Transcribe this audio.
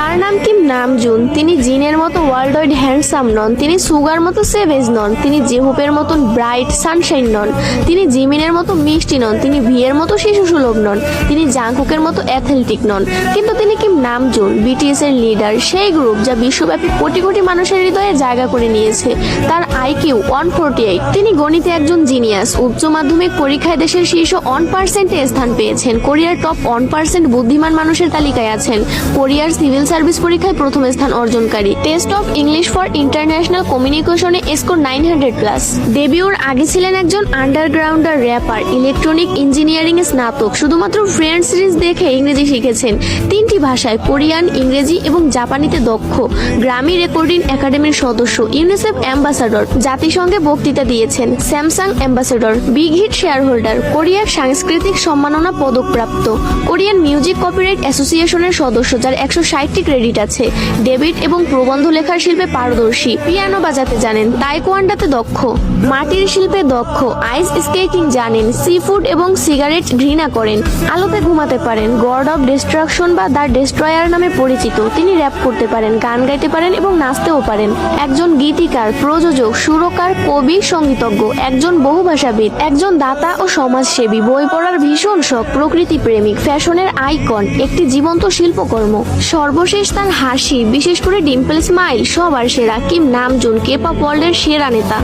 তার নাম Kim Namjoon. তিনি জিনের মতো ওয়ার্ল্ড ওয়াইড হ্যান্ডসাম নন, তিনি সুগার মতো সেভেজ নন, তিনি জেহুপের মতন ব্রাইট সানশাইন নন, তিনি জিমিনের মতো মিষ্টি নন, তিনি ভিয়ের মতো শিশু সুলভ নন, তিনি জাংকুকের মতো অ্যাথলেটিক নন, কিন্তু তিনি কিম নামজুন, বিটিএস এর লিডার, সেই গ্রুপ যা বিশ্বব্যাপী কোটি কোটি মানুষের হৃদয়ে জায়গা করে নিয়েছে। তার আইকিউ 148। তিনি গণিতে একজন জিনিয়াস। উচ্চ মাধ্যমিক পরীক্ষায় দেশের শীর্ষ 1%-এ স্থান পেয়েছেন। কোরিয়ার টপ 1% বুদ্ধিমান মানুষের তালিকায় আছেন। কোরিয়ার সিভিল সার্ভিস পরীক্ষায় প্রথম স্থান অর্জনকারী। Test of English for international কমিউনিকেশনে স্কোর 900+। ডেবিউর আগে ছিলেন একজন আন্ডারগ্রাউন্ডার র্যাপার, ইলেকট্রনিক ইঞ্জিনিয়ারিং এ স্নাতক। শুধুমাত্র ফ্রেন্ডস সিরিজ দেখে ইংরেজি শিখেছেন। 3টি ভাষায় কোরিয়ান, ইংরেজি এবং জাপানিতে দক্ষ। গ্রামি রেকর্ডিং একাডেমির সদস্য, ইউনিসেফ অ্যাম্বাসাডর, জাতিসংঘে বক্তৃতা দিয়েছেন, Samsung ambassador, Big Hit shareholder, কোরিয়ার সাংস্কৃতিক সম্মাননা পদকপ্রাপ্ত, কোরিয়ান মিউজিক কপিরাইট অ্যাসোসিয়েশনের সদস্য যার 160টি ক্রেডিট আছে, ডেবিট এবং প্রবন্ধ লেখার শিল্পে পারদর্শী, পিয়ানো বাজাতে জানেন, তাইকোয়ান্ডোতে দক্ষ, মাটির শিল্পে দক্ষ, আইস স্কেটিং জানেন, সি ফুড এবং সিগারেট ঘৃণা করেন, আলোতে ঘুমাতে পারেন, গড অফ ডিস্ট্রাকশন বা দ্য ডেস্ট্রয়ার নামে পরিচিত। তিনি র্যাপ করতে পারেন, গান গাইতে পারেন এবং নাচতেও পারেন। একজন গীতিকার, প্রযোজক, সুরকার, কবি, সঙ্গীতজ্ঞ, একজন বহুভাষাবিদ, একজন দাতা ও সমাজসেবী, বই পড়ার ভীষণ শখ, প্রকৃতি প্রেমিক, ফ্যাশনের আইকন, একটি জীবন্ত শিল্পকর্ম। সর্বশেষ তার হাসি, বিশেষ করে ডিম্পল স্মাইল সবার সেরা। কিম নামজুন কে-পপ ওয়ার্ল্ডের সেরা নেতা।